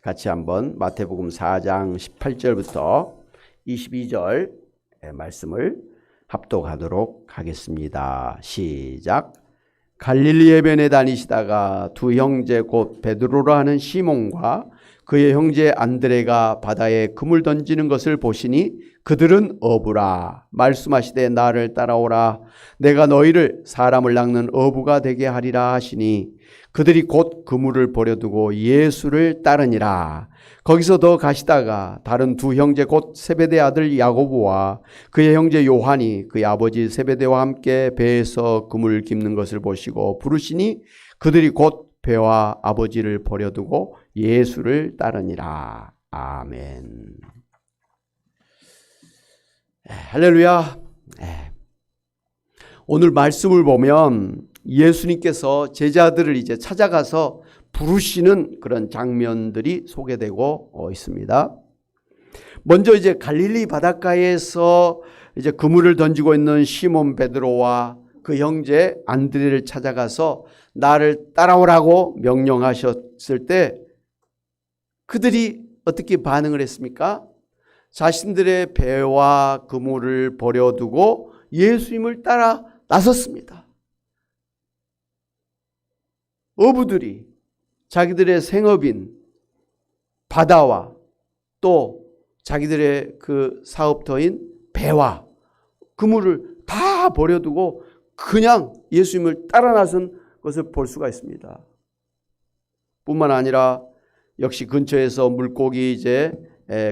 같이 한번 마태복음 4장 18절부터 22절 말씀을 합독하도록 하겠습니다. 시작. 갈릴리 해변에 다니시다가 두 형제 곧 베드로라 하는 시몬과 그의 형제 안드레가 바다에 그물 던지는 것을 보시니 그들은 어부라. 말씀하시되 나를 따라오라. 내가 너희를 사람을 낚는 어부가 되게 하리라 하시니 그들이 곧 그물을 버려두고 예수를 따르니라. 거기서 더 가시다가 다른 두 형제 곧 세베대 아들 야고보와 그의 형제 요한이 그의 아버지 세베대와 함께 배에서 그물 깁는 것을 보시고 부르시니 그들이 곧 배와 아버지를 버려두고 예수를 따르니라. 아멘. 할렐루야. 오늘 말씀을 보면 예수님께서 제자들을 이제 찾아가서 부르시는 그런 장면들이 소개되고 있습니다. 먼저 이제 갈릴리 바닷가에서 이제 그물을 던지고 있는 시몬 베드로와 그 형제 안드레를 찾아가서 나를 따라오라고 명령하셨을 때 그들이 어떻게 반응을 했습니까? 자신들의 배와 그물을 버려두고 예수님을 따라 나섰습니다. 어부들이 자기들의 생업인 바다와 또 자기들의 그 사업터인 배와 그물을 다 버려두고 그냥 예수님을 따라 나선 것을 볼 수가 있습니다. 뿐만 아니라 역시 근처에서 물고기 이제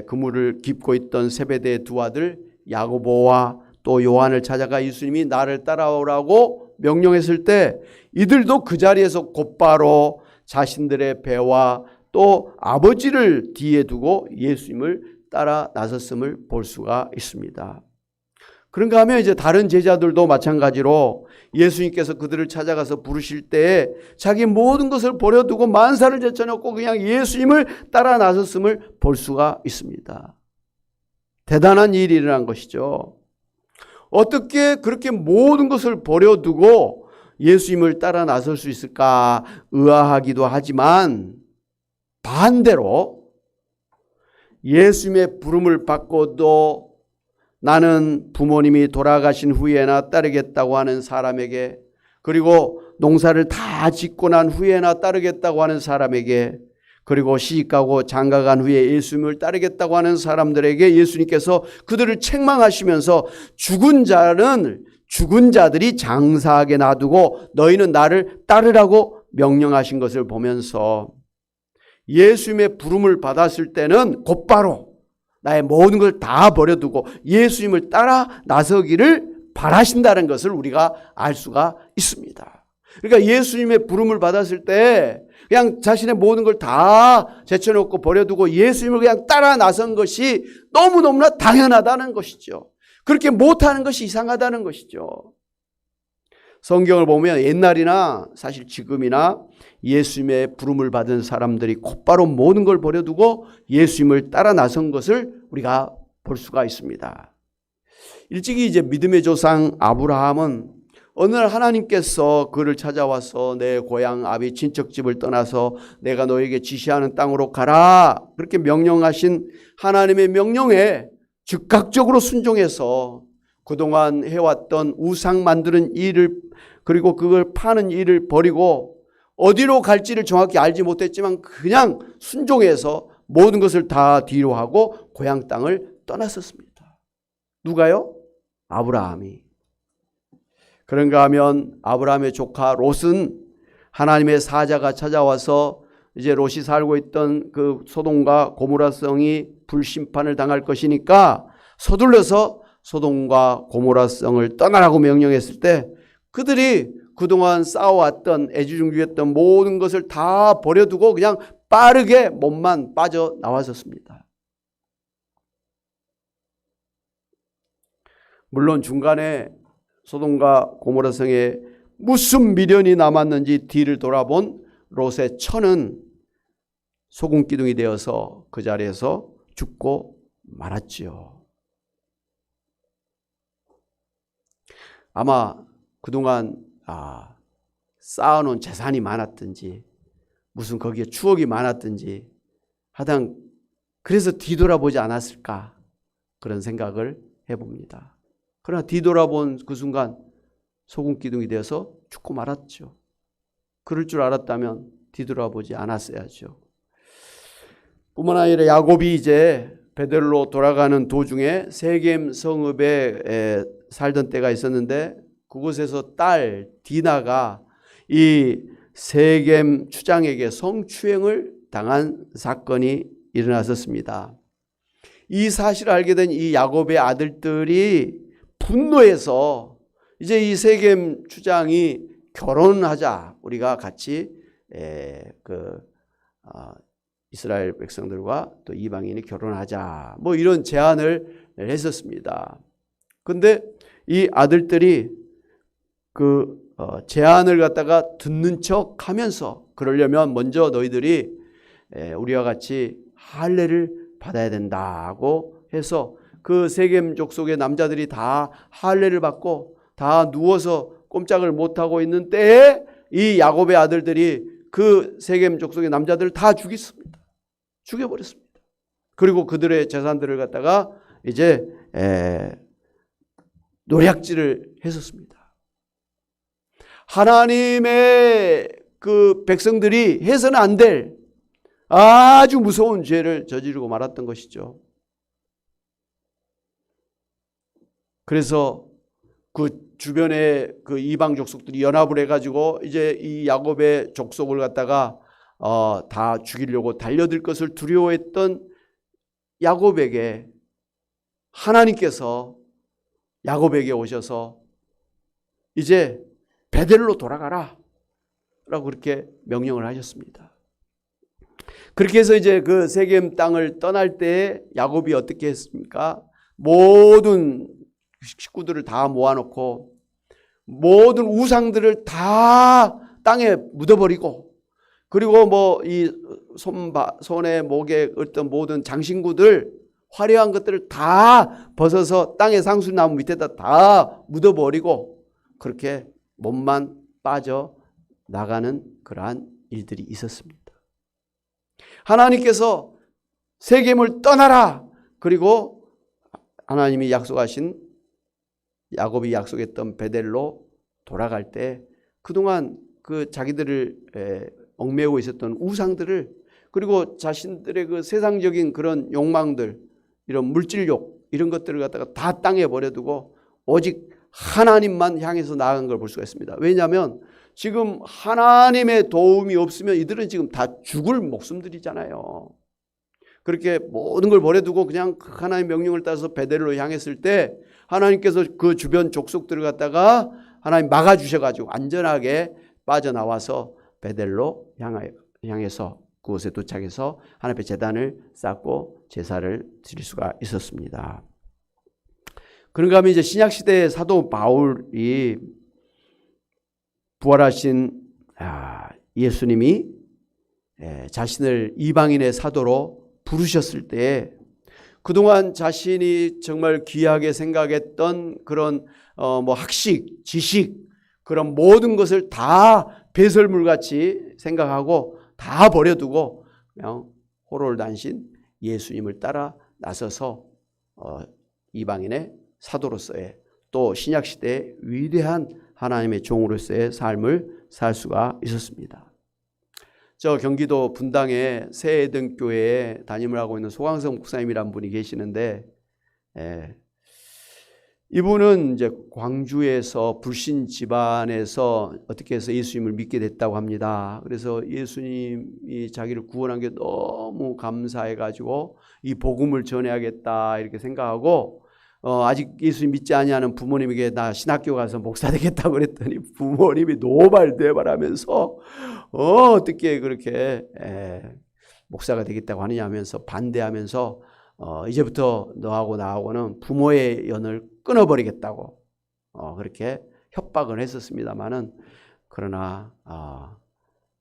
그물을 깁고 있던 세베대의 두 아들 야고보와 또 요한을 찾아가 예수님이 나를 따라오라고 명령했을 때 이들도 그 자리에서 곧바로 자신들의 배와 또 아버지를 뒤에 두고 예수님을 따라 나섰음을 볼 수가 있습니다. 그런가 하면 이제 다른 제자들도 마찬가지로 예수님께서 그들을 찾아가서 부르실 때 자기 모든 것을 버려두고 만사를 제쳐놓고 그냥 예수님을 따라 나섰음을 볼 수가 있습니다. 대단한 일이 일어난 것이죠. 어떻게 그렇게 모든 것을 버려두고 예수님을 따라 나설 수 있을까 의아하기도 하지만 반대로 예수님의 부름을 받고도 나는 부모님이 돌아가신 후에나 따르겠다고 하는 사람에게 그리고 농사를 다 짓고 난 후에나 따르겠다고 하는 사람에게 그리고 시집가고 장가간 후에 예수님을 따르겠다고 하는 사람들에게 예수님께서 그들을 책망하시면서 죽은 자들이 장사하게 놔두고 너희는 나를 따르라고 명령하신 것을 보면서 예수님의 부름을 받았을 때는 곧바로 나의 모든 걸 다 버려두고 예수님을 따라 나서기를 바라신다는 것을 우리가 알 수가 있습니다. 그러니까 예수님의 부름을 받았을 때 그냥 자신의 모든 걸 다 제쳐놓고 버려두고 예수님을 그냥 따라 나선 것이 너무너무나 당연하다는 것이죠. 그렇게 못하는 것이 이상하다는 것이죠. 성경을 보면 옛날이나 사실 지금이나 예수님의 부름을 받은 사람들이 곧바로 모든 걸 버려두고 예수님을 따라 나선 것을 우리가 볼 수가 있습니다. 일찍이 이제 믿음의 조상 아브라함은 어느 날 하나님께서 그를 찾아와서 내 고향 아비 친척집을 떠나서 내가 너에게 지시하는 땅으로 가라 그렇게 명령하신 하나님의 명령에 즉각적으로 순종해서 그동안 해왔던 우상 만드는 일을 그리고 그걸 파는 일을 버리고 어디로 갈지를 정확히 알지 못했지만 그냥 순종해서 모든 것을 다 뒤로 하고 고향 땅을 떠났었습니다. 누가요? 아브라함이. 그런가 하면 아브라함의 조카 롯은 하나님의 사자가 찾아와서 이제 롯이 살고 있던 그 소돔과 고모라 성이 불심판을 당할 것이니까 서둘러서 소돔과 고모라 성을 떠나라고 명령했을 때 그들이 그동안 쌓아왔던 애지중지했던 모든 것을 다 버려두고 그냥 빠르게 몸만 빠져나왔었습니다. 물론 중간에 소돔과 고모라 성에 무슨 미련이 남았는지 뒤를 돌아본 롯의 처는 소금기둥이 되어서 그 자리에서 죽고 말았지요. 아마 그동안 쌓아놓은 재산이 많았든지 무슨 거기에 추억이 많았든지 하여튼 그래서 뒤돌아보지 않았을까 그런 생각을 해봅니다. 그러나 뒤돌아본 그 순간 소금 기둥이 되어서 죽고 말았죠. 그럴 줄 알았다면 뒤돌아보지 않았어야죠. 뿐만 아니라 야곱이 이제 베델로 돌아가는 도중에 세겜 성읍에 살던 때가 있었는데 그곳에서 딸 디나가 이 세겜 추장에게 성추행을 당한 사건이 일어났었습니다. 이 사실을 알게 된 이 야곱의 아들들이 분노해서 이제 이 세겜 추장이 결혼하자, 우리가 같이 이스라엘 백성들과 또 이방인이 결혼하자, 뭐 이런 제안을 했었습니다. 근데 이 아들들이 그 제안을 갖다가 듣는 척 하면서, 그러려면 먼저 너희들이 우리와 같이 할례를 받아야 된다고 해서 그 세겜 족속의 남자들이 다 할례를 받고 다 누워서 꼼짝을 못하고 있는 때에 이 야곱의 아들들이 그 세겜 족속의 남자들을 다 죽여버렸습니다. 그리고 그들의 재산들을 갖다가 이제 노략질을 했었습니다. 하나님의 그 백성들이 해서는 안 될 아주 무서운 죄를 저지르고 말았던 것이죠. 그래서 그 주변에 그 이방 족속들이 연합을 해가지고 이제 이 야곱의 족속을 갖다가 다 죽이려고 달려들 것을 두려워했던 야곱에게 하나님께서 야곱에게 오셔서 이제 베델로 돌아가라 라고 그렇게 명령을 하셨습니다. 그렇게 해서 이제 그 세겜 땅을 떠날 때 야곱이 어떻게 했습니까? 모든 식구들을 다 모아놓고 모든 우상들을 다 땅에 묻어버리고, 그리고 뭐 이 손에 목에 얽던 모든 장신구들 화려한 것들을 다 벗어서 땅에 상수나무 밑에다 다 묻어버리고 그렇게 몸만 빠져 나가는 그러한 일들이 있었습니다. 하나님께서 세겜을 떠나라, 그리고 하나님이 약속하신 야곱이 약속했던 베델로 돌아갈 때 그동안 그 자기들을 얽매고 있었던 우상들을, 그리고 자신들의 그 세상적인 그런 욕망들, 이런 물질욕 이런 것들을 갖다가 다 땅에 버려두고 오직 하나님만 향해서 나아간 걸 볼 수가 있습니다. 왜냐하면 지금 하나님의 도움이 없으면 이들은 지금 다 죽을 목숨들이잖아요. 그렇게 모든 걸 버려두고 그냥 하나님의 명령을 따라서 베델로 향했을 때 하나님께서 그 주변 족속들을 갖다가 하나님 막아주셔가지고 안전하게 빠져나와서 베델로 향해서 그곳에 도착해서 하나님 앞에 제단을 쌓고 제사를 드릴 수가 있었습니다. 그런가 하면 이제 신약시대의 사도 바울이 부활하신 예수님이 자신을 이방인의 사도로 부르셨을 때 그동안 자신이 정말 귀하게 생각했던 그런 뭐 학식, 지식, 그런 모든 것을 다 배설물같이 생각하고 다 버려두고 그냥 호롤단신 예수님을 따라 나서서 이방인의 사도로서의, 또 신약시대의 위대한 하나님의 종으로서의 삶을 살 수가 있었습니다. 저 경기도 분당에 새에덴교회에 담임을 하고 있는 소강성 목사님이라는 분이 계시는데, 이분은 이제 광주에서 불신 집안에서 어떻게 해서 예수님을 믿게 됐다고 합니다. 그래서 예수님이 자기를 구원한 게 너무 감사해가지고 이 복음을 전해야겠다 이렇게 생각하고, 아직 예수님 믿지 아니하는 부모님에게 나 신학교 가서 목사 되겠다고 그랬더니 부모님이 노발대발하면서 어떻게 그렇게 목사가 되겠다고 하느냐 하면서 반대하면서 이제부터 너하고 나하고는 부모의 연을 끊어버리겠다고 그렇게 협박을 했었습니다마는, 그러나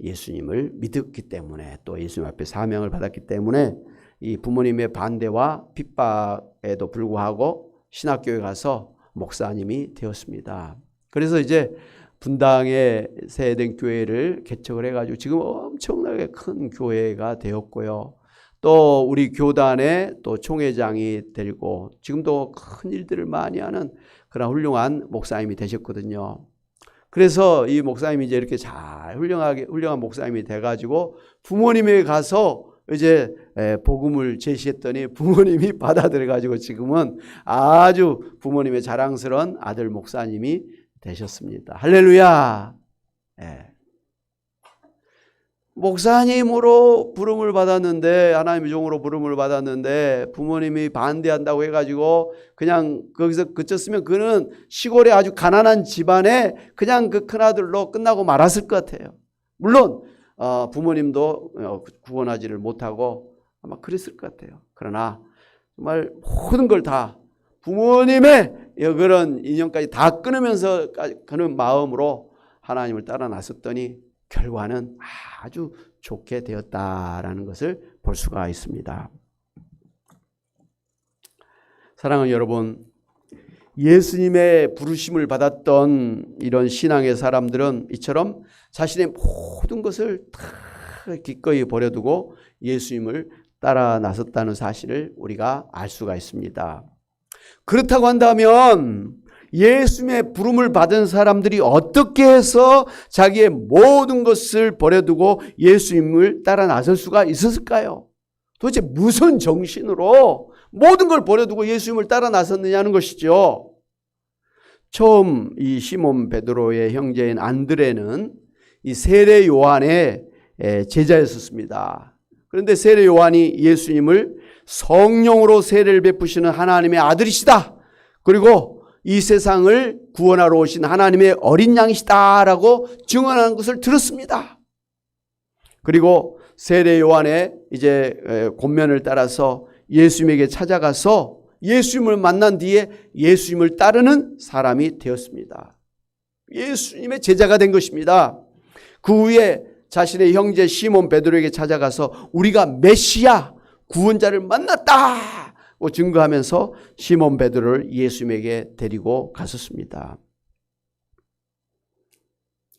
예수님을 믿었기 때문에 또 예수님 앞에 사명을 받았기 때문에 이 부모님의 반대와 핍박에도 불구하고 신학교에 가서 목사님이 되었습니다. 그래서 이제 분당의 새에덴 교회를 개척을 해가지고 지금 엄청나게 큰 교회가 되었고요. 또 우리 교단의 또 총회장이 되고 지금도 큰 일들을 많이 하는 그런 훌륭한 목사님이 되셨거든요. 그래서 이 목사님이 이제 이렇게 잘 훌륭한 목사님이 돼가지고 부모님에게 가서 이제 복음을 제시했더니 부모님이 받아들여가지고 지금은 아주 부모님의 자랑스러운 아들 목사님이 되셨습니다. 할렐루야. 예. 목사님으로 부름을 받았는데, 하나님의 종으로 부름을 받았는데 부모님이 반대한다고 해가지고 그냥 거기서 그쳤으면 그는 시골에 아주 가난한 집안에 그냥 그 큰아들로 끝나고 말았을 것 같아요. 물론 부모님도 구원하지를 못하고 아마 그랬을 것 같아요. 그러나 정말 모든 걸 다 부모님의 그런 인연까지 다 끊으면서 그는 마음으로 하나님을 따라 나섰더니 결과는 아주 좋게 되었다라는 것을 볼 수가 있습니다. 사랑하는 여러분, 예수님의 부르심을 받았던 이런 신앙의 사람들은 이처럼 자신의 모든 것을 다 기꺼이 버려두고 예수님을 따라 나섰다는 사실을 우리가 알 수가 있습니다. 그렇다고 한다면 예수님의 부름을 받은 사람들이 어떻게 해서 자기의 모든 것을 버려두고 예수님을 따라 나설 수가 있었을까요? 도대체 무슨 정신으로 모든 걸 버려두고 예수님을 따라 나섰느냐는 것이죠. 처음 이 시몬 베드로의 형제인 안드레는 이 세례 요한의 제자였었습니다. 그런데 세례 요한이 예수님을 성령으로 세례를 베푸시는 하나님의 아들이시다, 그리고 이 세상을 구원하러 오신 하나님의 어린 양이시다라고 증언하는 것을 들었습니다. 그리고 세례 요한의 이제 권면을 따라서 예수님에게 찾아가서 예수님을 만난 뒤에 예수님을 따르는 사람이 되었습니다. 예수님의 제자가 된 것입니다. 그 후에 자신의 형제 시몬 베드로에게 찾아가서 우리가 메시아 구원자를 만났다 증거하면서 시몬 베드로를 예수님에게 데리고 갔었습니다.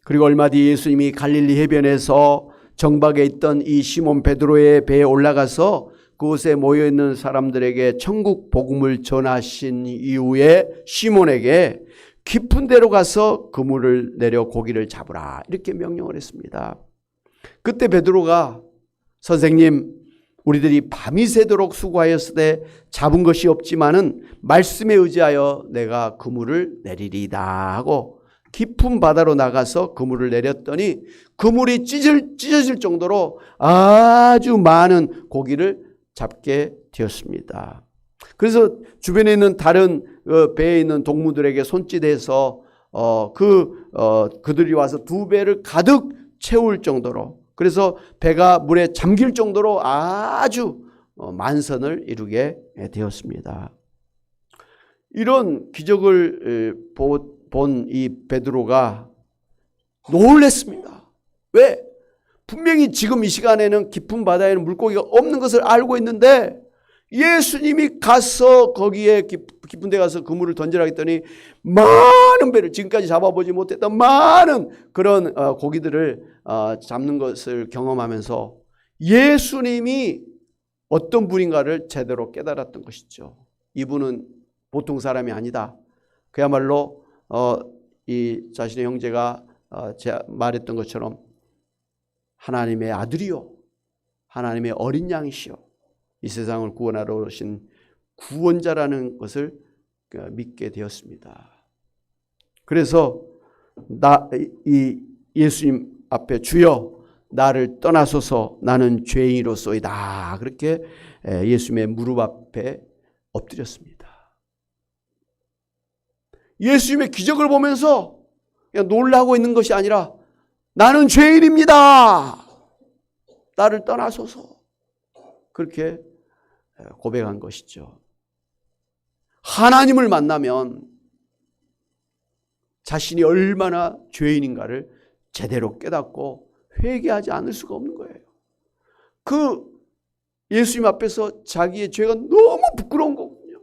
그리고 얼마 뒤 예수님이 갈릴리 해변에서 정박에 있던 이 시몬 베드로의 배에 올라가서 그곳에 모여있는 사람들에게 천국 복음을 전하신 이후에 시몬에게 깊은 데로 가서 그물을 내려 고기를 잡으라 이렇게 명령을 했습니다. 그때 베드로가 선생님, 우리들이 밤이 새도록 수고하였으되 잡은 것이 없지만은 말씀에 의지하여 내가 그물을 내리리다 하고 깊은 바다로 나가서 그물을 내렸더니 그물이 찢어질 정도로 아주 많은 고기를 잡게 되었습니다. 그래서 주변에 있는 다른 배에 있는 동무들에게 손짓해서 그들이 와서 두 배를 가득 채울 정도로, 그래서 배가 물에 잠길 정도로 아주 만선을 이루게 되었습니다. 이런 기적을 본 이 베드로가 놀랐습니다. 왜? 분명히 지금 이 시간에는 깊은 바다에는 물고기가 없는 것을 알고 있는데 예수님이 가서 거기에 깊은 데 가서 그물을 던지라 했더니 많은 배를, 지금까지 잡아보지 못했던 많은 그런 고기들을 잡는 것을 경험하면서 예수님이 어떤 분인가를 제대로 깨달았던 것이죠. 이분은 보통 사람이 아니다. 그야말로 이 자신의 형제가 말했던 것처럼 하나님의 아들이요, 하나님의 어린 양이시요, 이 세상을 구원하러 오신 구원자라는 것을 믿게 되었습니다. 그래서 이 예수님 앞에 주여 나를 떠나소서 나는 죄인이로소이다, 그렇게 예수님의 무릎 앞에 엎드렸습니다. 예수님의 기적을 보면서 그냥 놀라고 있는 것이 아니라 나는 죄인입니다, 나를 떠나소서, 그렇게 고백한 것이죠. 하나님을 만나면 자신이 얼마나 죄인인가를 제대로 깨닫고 회개하지 않을 수가 없는 거예요. 그 예수님 앞에서 자기의 죄가 너무 부끄러운 거군요.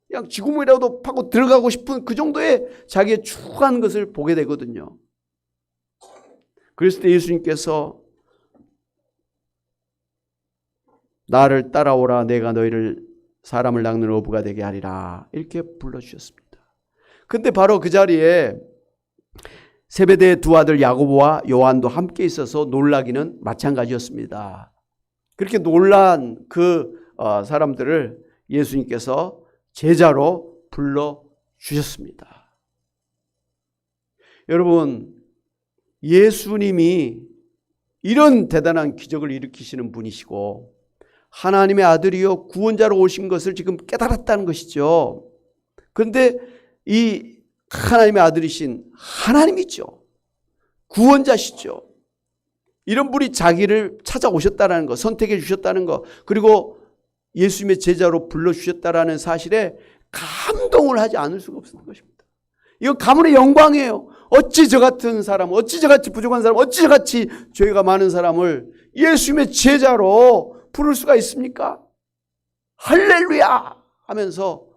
그냥 쥐구멍이라도 파고 들어가고 싶은 그 정도의 자기의 추한 것을 보게 되거든요. 그랬을 때 예수님께서 나를 따라오라. 내가 너희를 사람을 낚는 어부가 되게 하리라. 이렇게 불러주셨습니다. 근데 바로 그 자리에 세베대의 두 아들 야고보와 요한도 함께 있어서 놀라기는 마찬가지였습니다. 그렇게 놀란 그 사람들을 예수님께서 제자로 불러주셨습니다. 여러분, 예수님이 이런 대단한 기적을 일으키시는 분이시고 하나님의 아들이요 구원자로 오신 것을 지금 깨달았다는 것이죠. 그런데 이 하나님의 아들이신 하나님이죠. 구원자시죠. 이런 분이 자기를 찾아오셨다는 것, 선택해 주셨다는 것, 그리고 예수님의 제자로 불러주셨다는 사실에 감동을 하지 않을 수가 없는 것입니다. 이건 가문의 영광이에요. 어찌 저 같은 사람, 어찌 저같이 부족한 사람, 어찌 저같이 죄가 많은 사람을 예수님의 제자로 부를 수가 있습니까? 할렐루야 하면서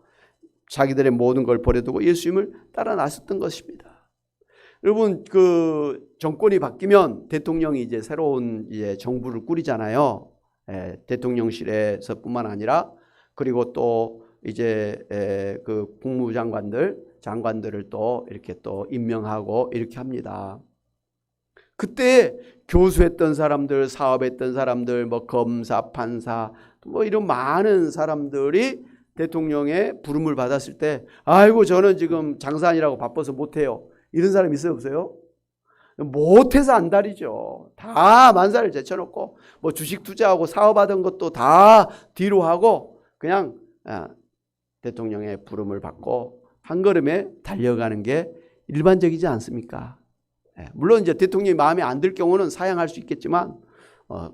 자기들의 모든 걸 버려두고 예수님을 따라 나섰던 것입니다. 여러분, 그 정권이 바뀌면 대통령이 이제 새로운 이제 정부를 꾸리잖아요. 대통령실에서뿐만 아니라 그리고 또 이제 그 장관들을 또 이렇게 또 임명하고 이렇게 합니다. 그때 교수했던 사람들, 사업했던 사람들, 뭐 검사, 판사, 뭐 이런 많은 사람들이 대통령의 부름을 받았을 때, 아이고 저는 지금 장사하느라고 바빠서 못해요. 이런 사람 있어요, 없어요? 못해서 안달이죠. 다 만사를 제쳐놓고 뭐 주식 투자하고 사업하던 것도 다 뒤로 하고 그냥 대통령의 부름을 받고 한 걸음에 달려가는 게 일반적이지 않습니까? 물론 이제 대통령이 마음에 안 들 경우는 사양할 수 있겠지만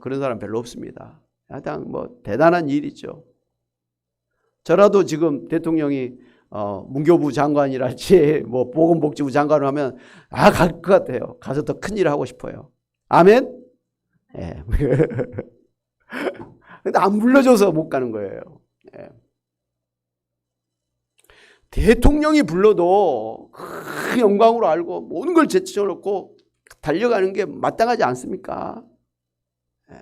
그런 사람 별로 없습니다. 하여튼 뭐 대단한 일이죠. 저라도 지금 대통령이 문교부 장관이랄지 뭐 보건복지부 장관을 하면 갈 것 같아요. 가서 더 큰 일을 하고 싶어요. 아멘? 예. 근데 안 불러줘서 못 가는 거예요. 예. 대통령이 불러도 그 영광으로 알고 모든 걸 제쳐놓고 달려가는 게 마땅하지 않습니까? 예.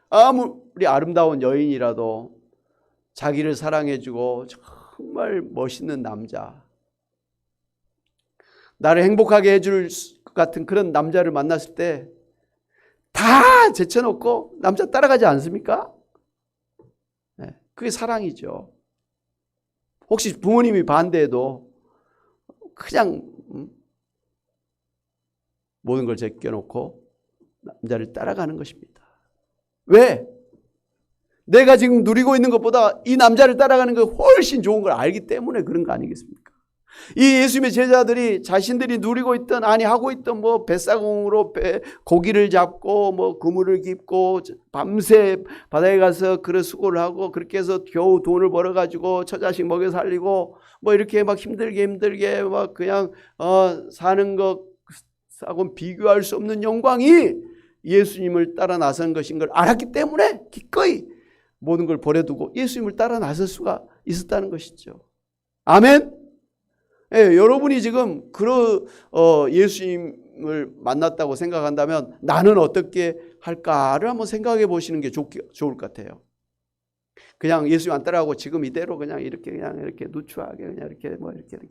아무리 아름다운 여인이라도 자기를 사랑해주고 정말 멋있는 남자, 나를 행복하게 해줄 것 같은 그런 남자를 만났을 때 다 제쳐놓고 남자 따라가지 않습니까? 그게 사랑이죠. 혹시 부모님이 반대해도 그냥 모든 걸 제껴놓고 남자를 따라가는 것입니다. 왜? 내가 지금 누리고 있는 것보다 이 남자를 따라가는 게 훨씬 좋은 걸 알기 때문에 그런 거 아니겠습니까? 이 예수님의 제자들이 자신들이 누리고 있던, 하고 있던 뭐 뱃사공으로 고기를 잡고 뭐 그물을 깁고 밤새 바다에 가서 그런 수고를 하고 그렇게 해서 겨우 돈을 벌어가지고 처자식 먹여 살리고 뭐 이렇게 막 힘들게 막 그냥 사는 것하고는 비교할 수 없는 영광이 예수님을 따라 나선 것인 걸 알았기 때문에 기꺼이 모든 걸 버려두고 예수님을 따라 나설 수가 있었다는 것이죠. 아멘? 예, 여러분이 지금 예수님을 만났다고 생각한다면 나는 어떻게 할까를 한번 생각해 보시는 게 좋을 것 같아요. 그냥 예수님 안 따라가고 지금 이대로 그냥 이렇게 누추하게 그냥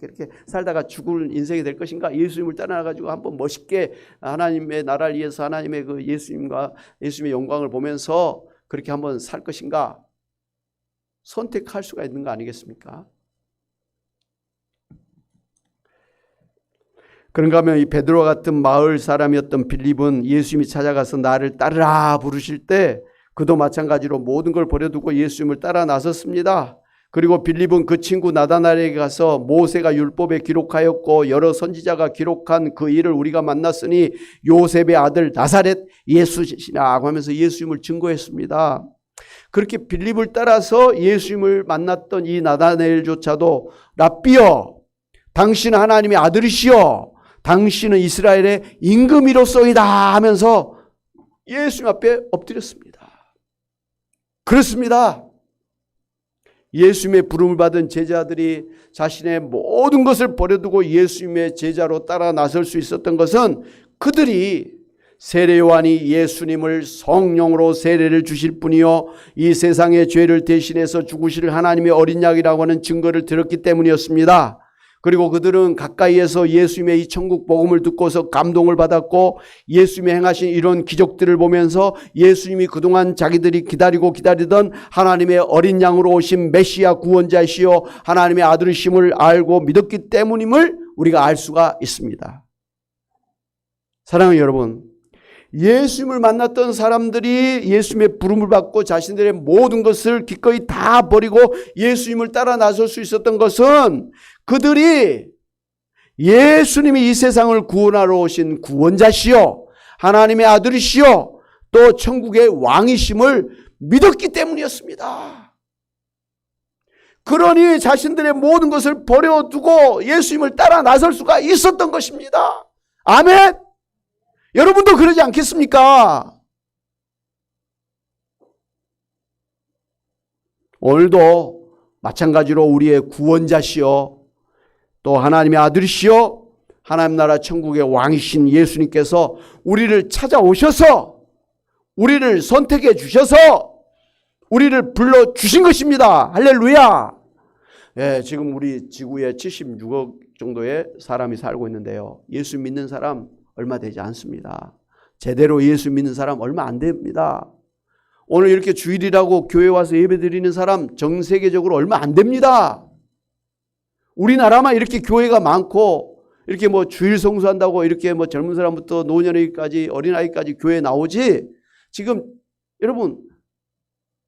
이렇게 살다가 죽을 인생이 될 것인가? 예수님을 따라가지고 한번 멋있게 하나님의 나라를 위해서 하나님의 그 예수님의 영광을 보면서 그렇게 한번 살 것인가? 선택할 수가 있는 거 아니겠습니까? 그런가 하면 이 베드로와 같은 마을 사람이었던 빌립은 예수님이 찾아가서 나를 따르라 부르실 때 그도 마찬가지로 모든 걸 버려두고 예수님을 따라 나섰습니다. 그리고 빌립은 그 친구 나다나엘에게 가서 모세가 율법에 기록하였고 여러 선지자가 기록한 그 일을 우리가 만났으니 요셉의 아들 나사렛 예수시나 하면서 예수님을 증거했습니다. 그렇게 빌립을 따라서 예수님을 만났던 이 나다나엘조차도 랍비여 당신은 하나님의 아들이시여 당신은 이스라엘의 임금이로소이다 하면서 예수님 앞에 엎드렸습니다. 그렇습니다. 예수님의 부름을 받은 제자들이 자신의 모든 것을 버려두고 예수님의 제자로 따라 나설 수 있었던 것은 그들이 세례 요한이 예수님을 성령으로 세례를 주실 뿐이요 이 세상의 죄를 대신해서 죽으실 하나님의 어린 양이라고 하는 증거를 들었기 때문이었습니다. 그리고 그들은 가까이에서 예수님의 이 천국 복음을 듣고서 감동을 받았고 예수님이 행하신 이런 기적들을 보면서 예수님이 그동안 자기들이 기다리던 하나님의 어린 양으로 오신 메시아 구원자이시요 하나님의 아들이심을 알고 믿었기 때문임을 우리가 알 수가 있습니다. 사랑하는 여러분, 예수님을 만났던 사람들이 예수님의 부름을 받고 자신들의 모든 것을 기꺼이 다 버리고 예수님을 따라 나설 수 있었던 것은 그들이 예수님이 이 세상을 구원하러 오신 구원자시요 하나님의 아들이시요 또 천국의 왕이심을 믿었기 때문이었습니다. 그러니 자신들의 모든 것을 버려두고 예수님을 따라 나설 수가 있었던 것입니다. 아멘. 여러분도 그러지 않겠습니까? 오늘도 마찬가지로 우리의 구원자시요 또 하나님의 아들이시요 하나님 나라 천국의 왕이신 예수님께서 우리를 찾아오셔서 우리를 선택해 주셔서 우리를 불러주신 것입니다. 할렐루야. 예, 지금 우리 지구에 76억 정도의 사람이 살고 있는데요. 예수 믿는 사람 얼마 되지 않습니다. 제대로 예수 믿는 사람 얼마 안 됩니다. 오늘 이렇게 주일이라고 교회 와서 예배 드리는 사람 전 세계적으로 얼마 안 됩니다. 우리나라만 이렇게 교회가 많고 이렇게 뭐 주일 성수한다고 이렇게 뭐 젊은 사람부터 노년에까지 어린아이까지 교회에 나오지 지금 여러분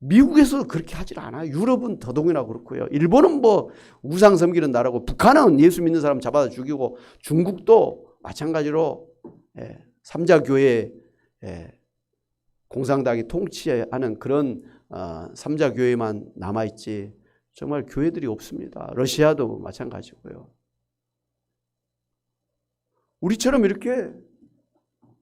미국에서도 그렇게 하질 않아요. 유럽은 더더욱이나 그렇고요. 일본은 뭐 우상 섬기는 나라고 북한은 예수 믿는 사람 잡아다 죽이고 중국도 마찬가지로 삼자교회 공산당이 통치하는 그런 삼자교회만 남아있지 정말 교회들이 없습니다. 러시아도 마찬가지고요. 우리처럼 이렇게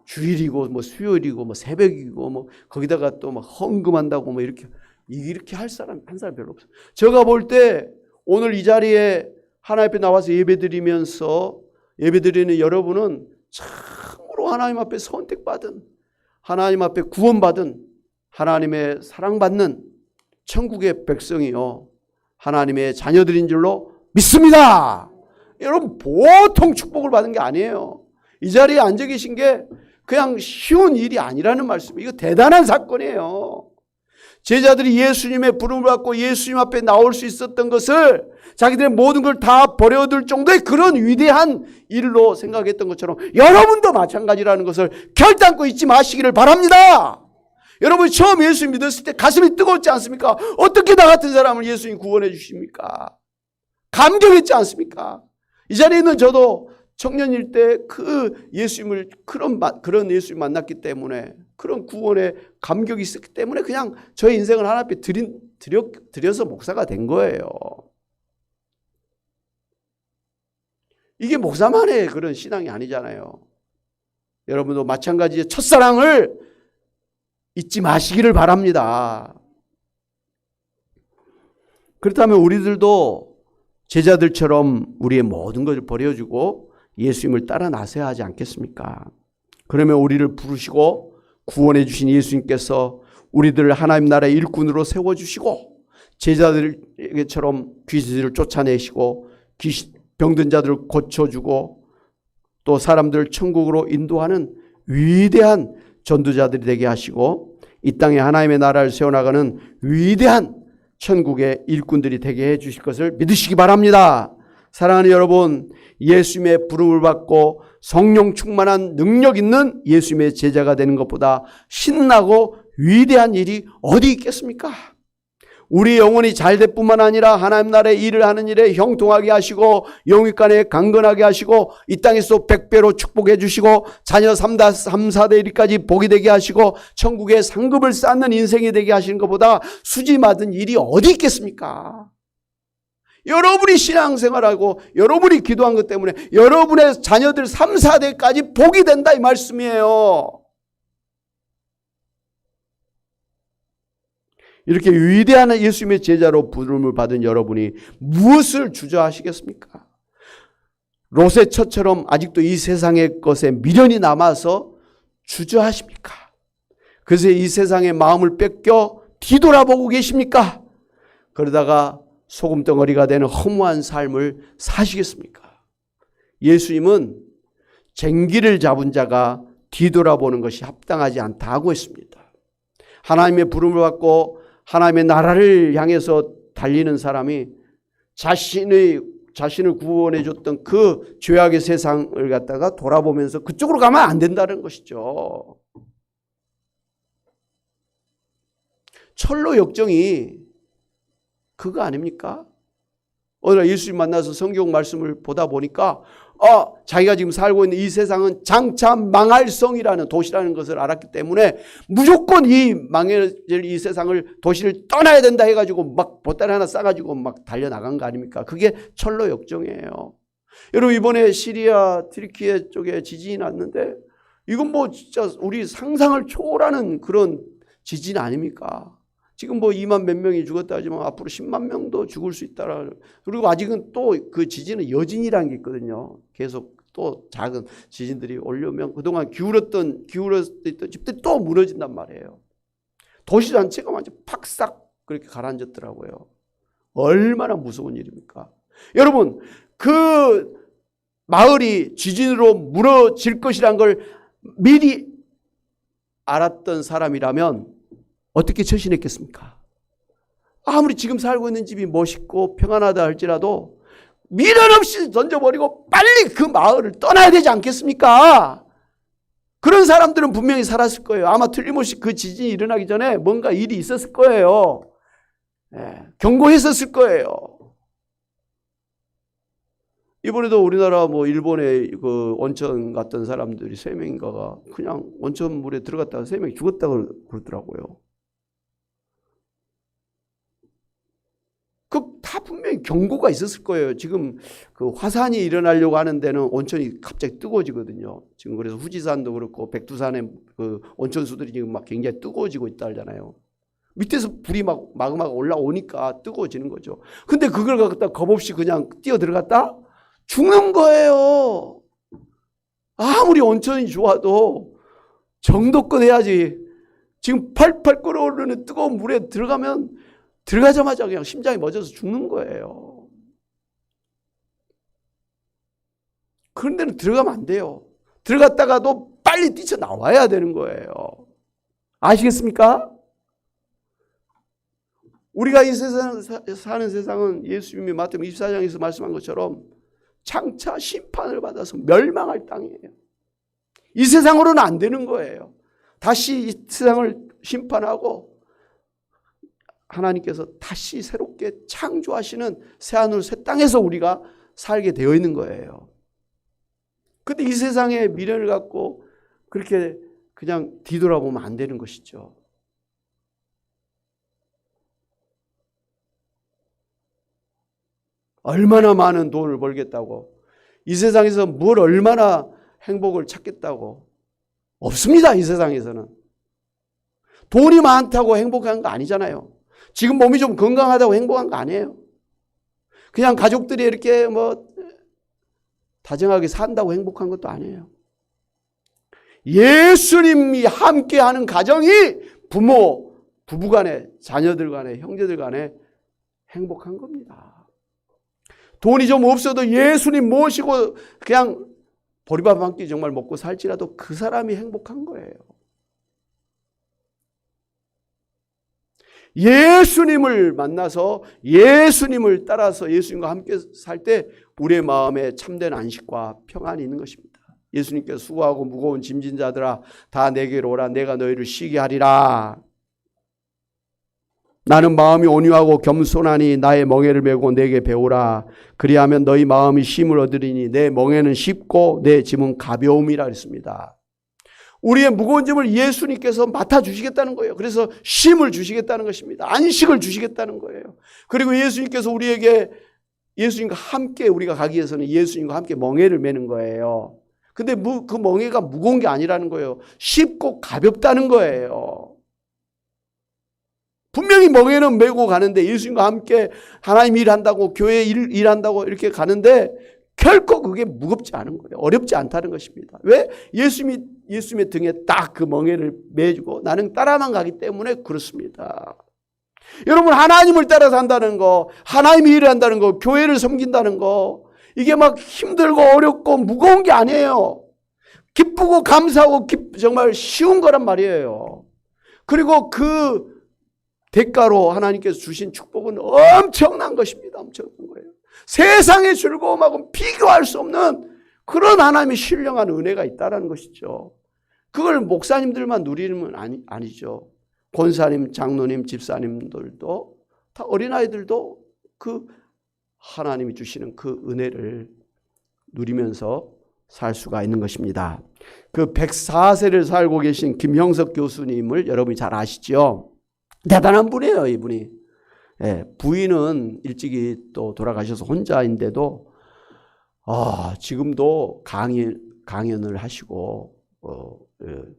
주일이고 뭐 수요일이고 뭐 새벽이고 뭐 거기다가 또 막 헌금한다고 뭐 이렇게 할 사람 한 사람 별로 없어요. 제가 볼 때 오늘 이 자리에 하나님 앞에 나와서 예배드리면서 예배드리는 여러분은 참으로 하나님 앞에 선택받은 하나님 앞에 구원받은 하나님의 사랑받는 천국의 백성이요 하나님의 자녀들인 줄로 믿습니다. 여러분 보통 축복을 받은 게 아니에요. 이 자리에 앉아 계신 게 그냥 쉬운 일이 아니라는 말씀이에요. 이거 대단한 사건이에요. 제자들이 예수님의 부름을 받고 예수님 앞에 나올 수 있었던 것을 자기들의 모든 걸 다 버려둘 정도의 그런 위대한 일로 생각했던 것처럼 여러분도 마찬가지라는 것을 결단코 잊지 마시기를 바랍니다. 여러분 처음 예수 믿었을 때 가슴이 뜨거웠지 않습니까? 어떻게 나 같은 사람을 예수님 구원해 주십니까? 감격했지 않습니까? 이 자리에 있는 저도 청년일 때 그 예수님을 그런 예수님 만났기 때문에 그런 구원의 감격이 있었기 때문에 그냥 저의 인생을 하나님 앞에 드려서 목사가 된 거예요. 이게 목사만의 그런 신앙이 아니잖아요. 여러분도 마찬가지의 첫사랑을 잊지 마시기를 바랍니다. 그렇다면 우리들도 제자들처럼 우리의 모든 것을 버려주고 예수님을 따라 나서야 하지 않겠습니까? 그러면 우리를 부르시고 구원해 주신 예수님께서 우리들을 하나님 나라의 일꾼으로 세워주시고 제자들처럼 귀신을 쫓아내시고 병든 자들을 고쳐주고 또 사람들을 천국으로 인도하는 위대한 전도자들이 되게 하시고 이 땅에 하나님의 나라를 세워나가는 위대한 천국의 일꾼들이 되게 해 주실 것을 믿으시기 바랍니다. 사랑하는 여러분, 예수님의 부름을 받고 성령 충만한 능력 있는 예수님의 제자가 되는 것보다 신나고 위대한 일이 어디 있겠습니까? 우리 영혼이 잘될 뿐만 아니라 하나님 나라의 일을 하는 일에 형통하게 하시고 영육간에 강건하게 하시고 이 땅에서 100배로 축복해 주시고 자녀 3, 4대 1까지 복이 되게 하시고 천국의 상급을 쌓는 인생이 되게 하시는 것보다 수지 맞은 일이 어디 있겠습니까? 여러분이 신앙생활하고 여러분이 기도한 것 때문에 여러분의 자녀들 3, 4대까지 복이 된다 이 말씀이에요. 이렇게 위대한 예수님의 제자로 부름을 받은 여러분이 무엇을 주저하시겠습니까? 롯의 처처럼 아직도 이 세상의 것에 미련이 남아서 주저하십니까? 그래서 이 세상의 마음을 뺏겨 뒤돌아보고 계십니까? 그러다가 소금덩어리가 되는 허무한 삶을 사시겠습니까? 예수님은 쟁기를 잡은 자가 뒤돌아보는 것이 합당하지 않다고 했습니다. 하나님의 부름을 받고 하나님의 나라를 향해서 달리는 사람이 자신을 구원해 줬던 그 죄악의 세상을 갖다가 돌아보면서 그쪽으로 가면 안 된다는 것이죠. 철로 역정이 그거 아닙니까? 어느 날 예수님 만나서 성경 말씀을 보다 보니까 자기가 지금 살고 있는 이 세상은 장차 망할 성이라는 도시라는 것을 알았기 때문에 무조건 이 망해질 이 세상을 도시를 떠나야 된다 해가지고 막 보따리 하나 싸가지고 막 달려나간 거 아닙니까? 그게 철로 역정이에요. 여러분 이번에 시리아 트리키에 쪽에 지진이 났는데 이건 뭐 진짜 우리 상상을 초월하는 그런 지진 아닙니까? 지금 뭐 2만 몇 명이 죽었다 하지만 앞으로 10만 명도 죽을 수 있다라. 그리고 아직은 또 그 지진은 여진이라는 게 있거든요. 계속 또 작은 지진들이 올려면 그동안 기울었던 집들이 또 무너진단 말이에요. 도시 전체가 완전 팍싹 그렇게 가라앉았더라고요. 얼마나 무서운 일입니까? 여러분 그 마을이 지진으로 무너질 것이란 걸 미리 알았던 사람이라면 어떻게 처신했겠습니까? 아무리 지금 살고 있는 집이 멋있고 평안하다 할지라도 미련 없이 던져버리고 빨리 그 마을을 떠나야 되지 않겠습니까? 그런 사람들은 분명히 살았을 거예요. 아마 틀림없이 그 지진이 일어나기 전에 뭔가 일이 있었을 거예요. 경고했었을 거예요. 이번에도 우리나라 뭐 일본에 그 온천 갔던 사람들이 3명인가가 그냥 온천물에 들어갔다가 3명이 죽었다고 그러더라고요. 다 분명히 경고가 있었을 거예요. 지금 그 화산이 일어나려고 하는 데는 온천이 갑자기 뜨거워지거든요. 지금 그래서 후지산도 그렇고 백두산의 그 온천수들이 지금 막 굉장히 뜨거워지고 있다 하잖아요. 밑에서 불이 막 마그마가 올라오니까 뜨거워지는 거죠. 근데 그걸 갖다 겁없이 그냥 뛰어 들어갔다? 죽는 거예요. 아무리 온천이 좋아도 정도껏 해야지. 지금 팔팔 끓어오르는 뜨거운 물에 들어가자마자 그냥 심장이 멎어서 죽는 거예요. 그런 데는 들어가면 안 돼요. 들어갔다가도 빨리 뛰쳐나와야 되는 거예요. 아시겠습니까? 우리가 이 세상 사는 세상은 예수님이 마태복음 24장에서 말씀한 것처럼 장차 심판을 받아서 멸망할 땅이에요. 이 세상으로는 안 되는 거예요. 다시 이 세상을 심판하고 하나님께서 다시 새롭게 창조하시는 새하늘 새 땅에서 우리가 살게 되어 있는 거예요. 근데 이 세상에 미련을 갖고 그렇게 그냥 뒤돌아보면 안 되는 것이죠. 얼마나 많은 돈을 벌겠다고, 이 세상에서 뭘 얼마나 행복을 찾겠다고. 없습니다. 이 세상에서는. 돈이 많다고 행복한 거 아니잖아요. 지금 몸이 좀 건강하다고 행복한 거 아니에요. 그냥 가족들이 이렇게 뭐 다정하게 산다고 행복한 것도 아니에요. 예수님이 함께하는 가정이 부부 간에, 자녀들 간에, 형제들 간에 행복한 겁니다. 돈이 좀 없어도 예수님 모시고 그냥 보리밥 한 끼 정말 먹고 살지라도 그 사람이 행복한 거예요. 예수님을 만나서 예수님을 따라서 예수님과 함께 살 때 우리의 마음에 참된 안식과 평안이 있는 것입니다. 예수님께서 수고하고 무거운 짐진 자들아 다 내게로 오라 내가 너희를 쉬게 하리라. 나는 마음이 온유하고 겸손하니 나의 멍에를 메고 내게 배우라. 그리하면 너희 마음이 쉼을 얻으리니 내 멍에는 쉽고 내 짐은 가벼움이라 그랬습니다. 우리의 무거운 짐을 예수님께서 맡아주시겠다는 거예요. 그래서 쉼을 주시겠다는 것입니다. 안식을 주시겠다는 거예요. 그리고 예수님께서 우리에게 예수님과 함께 우리가 가기 위해서는 예수님과 함께 멍에를 메는 거예요. 근데 그 멍에가 무거운 게 아니라는 거예요. 쉽고 가볍다는 거예요. 분명히 멍에는 메고 가는데 예수님과 함께 하나님 일한다고 교회 일한다고 이렇게 가는데 결코 그게 무겁지 않은 거예요. 어렵지 않다는 것입니다. 왜? 예수님의 등에 딱 그 멍에를 매주고 나는 따라만 가기 때문에 그렇습니다. 여러분, 하나님을 따라 산다는 거, 하나님이 일을 한다는 거, 교회를 섬긴다는 거, 이게 막 힘들고 어렵고 무거운 게 아니에요. 기쁘고 감사하고 정말 쉬운 거란 말이에요. 그리고 그 대가로 하나님께서 주신 축복은 엄청난 것입니다. 엄청난 거예요. 세상의 즐거움하고 비교할 수 없는 그런 하나님의 신령한 은혜가 있다는 것이죠. 그걸 목사님들만 누리는 건 아니죠. 권사님, 장로님, 집사님들도 다 어린아이들도 그 하나님이 주시는 그 은혜를 누리면서 살 수가 있는 것입니다. 그 104세를 살고 계신 김형석 교수님을 여러분이 잘 아시죠? 대단한 분이에요, 이분이. 예, 부인은 일찍이 또 돌아가셔서 혼자인데도 지금도 강연을 하시고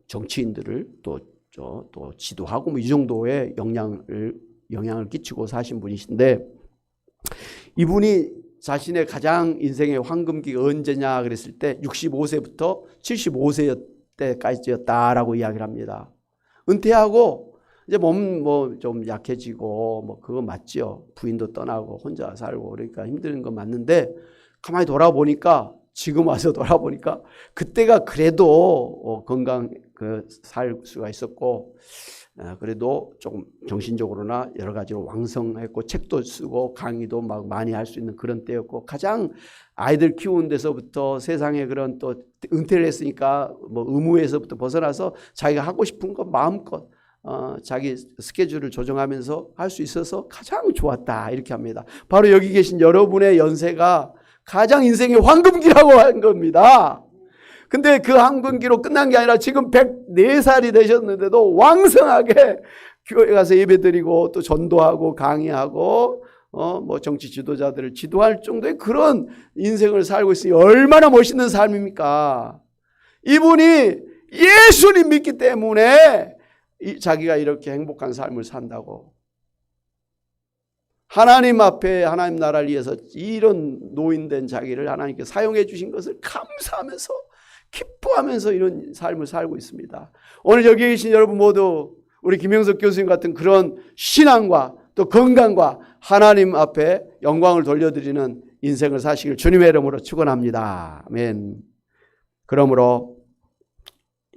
정치인들을 또 지도하고 뭐 이 정도의 영향을 끼치고 사신 분이신데, 이분이 자신의 가장 인생의 황금기가 언제냐 그랬을 때 65세부터 75세 때까지였다라고 이야기를 합니다. 은퇴하고 이제 몸 좀 약해지고 뭐 그거 맞죠. 부인도 떠나고 혼자 살고 그러니까 힘든 건 맞는데, 가만히 돌아보니까 지금 와서 돌아보니까 그때가 그래도 건강 살 수가 있었고, 그래도 조금 정신적으로나 여러 가지로 왕성했고 책도 쓰고 강의도 막 많이 할 수 있는 그런 때였고, 가장 아이들 키우는 데서부터 세상에 그런 또 은퇴를 했으니까 뭐 의무에서부터 벗어나서 자기가 하고 싶은 거 마음껏 자기 스케줄을 조정하면서 할 수 있어서 가장 좋았다 이렇게 합니다. 바로 여기 계신 여러분의 연세가 가장 인생의 황금기라고 한 겁니다. 근데 그 황금기로 끝난 게 아니라 지금 104살이 되셨는데도 왕성하게 교회 가서 예배드리고 또 전도하고 강의하고 뭐 정치 지도자들을 지도할 정도의 그런 인생을 살고 있으니 얼마나 멋있는 삶입니까? 이분이 예수님 믿기 때문에 자기가 이렇게 행복한 삶을 산다고. 하나님 앞에 하나님 나라를 위해서 이런 노인된 자기를 하나님께 사용해 주신 것을 감사하면서 기뻐하면서 이런 삶을 살고 있습니다. 오늘 여기 계신 여러분 모두 우리 김형석 교수님 같은 그런 신앙과 또 건강과 하나님 앞에 영광을 돌려드리는 인생을 사시길 주님의 이름으로 축원합니다. 아멘. 그러므로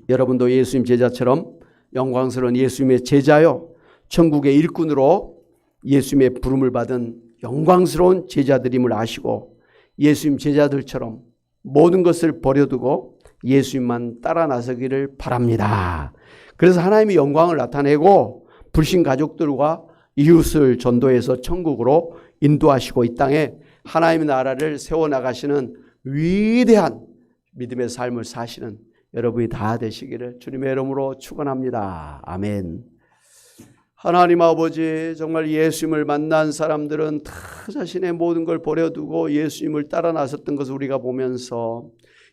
여러분도 예수님 제자처럼 영광스러운 예수님의 제자요, 천국의 일꾼으로 예수님의 부름을 받은 영광스러운 제자들임을 아시고 예수님 제자들처럼 모든 것을 버려두고 예수님만 따라 나서기를 바랍니다. 그래서 하나님의 영광을 나타내고 불신 가족들과 이웃을 전도해서 천국으로 인도하시고 이 땅에 하나님의 나라를 세워나가시는 위대한 믿음의 삶을 사시는 여러분이 다 되시기를 주님의 이름으로 축원합니다. 아멘. 하나님 아버지, 정말 예수님을 만난 사람들은 다 자신의 모든 걸 버려두고 예수님을 따라 나섰던 것을 우리가 보면서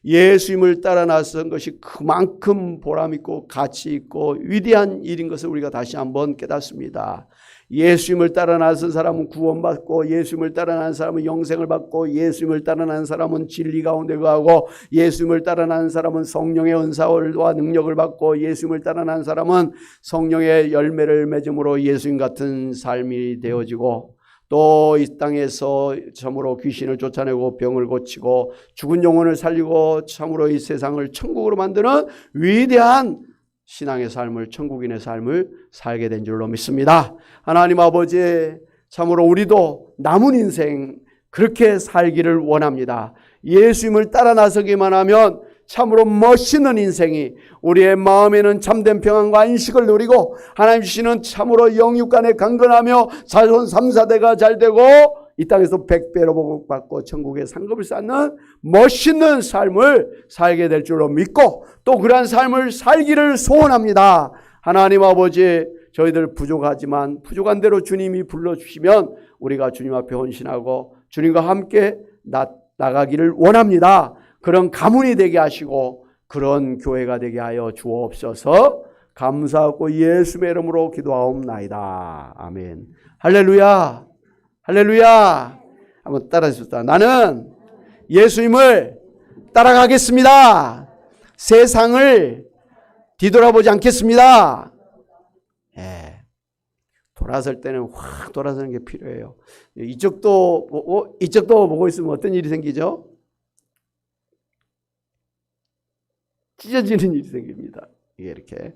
예수님을 따라 나선 것이 그만큼 보람있고 가치 있고 위대한 일인 것을 우리가 다시 한번 깨닫습니다. 예수님을 따라 나선 사람은 구원받고, 예수님을 따라 나선 사람은 영생을 받고, 예수님을 따라 나선 사람은 진리 가운데 거하고, 예수님을 따라 나선 사람은 성령의 은사와 능력을 받고, 예수님을 따라 나선 사람은 성령의 열매를 맺음으로 예수님 같은 삶이 되어지고, 또 이 땅에서 참으로 귀신을 쫓아내고 병을 고치고 죽은 영혼을 살리고 참으로 이 세상을 천국으로 만드는 위대한 신앙의 삶을, 천국인의 삶을 살게 된 줄로 믿습니다. 하나님 아버지, 참으로 우리도 남은 인생 그렇게 살기를 원합니다. 예수님을 따라 나서기만 하면 참으로 멋있는 인생이 우리의 마음에는 참된 평안과 안식을 누리고 하나님 주시는 참으로 영육간에 강건하며 자손 3,4대가 잘되고 이 땅에서 100배로 복받고 천국의 상급을 쌓는 멋있는 삶을 살게 될 줄로 믿고 또 그러한 삶을 살기를 소원합니다. 하나님 아버지, 저희들 부족하지만 부족한 대로 주님이 불러주시면 우리가 주님 앞에 헌신하고 주님과 함께 나가기를 원합니다. 그런 가문이 되게 하시고 그런 교회가 되게 하여 주옵소서. 감사하고 예수의 이름으로 기도하옵나이다. 아멘. 할렐루야. 할렐루야. 한번 따라하십시다. 나는 예수님을 따라가겠습니다. 세상을 뒤돌아보지 않겠습니다. 예. 돌아설 때는 확 돌아서는 게 필요해요. 이쪽도 보고 있으면 어떤 일이 생기죠? 찢어지는 일이 생깁니다. 이게 이렇게.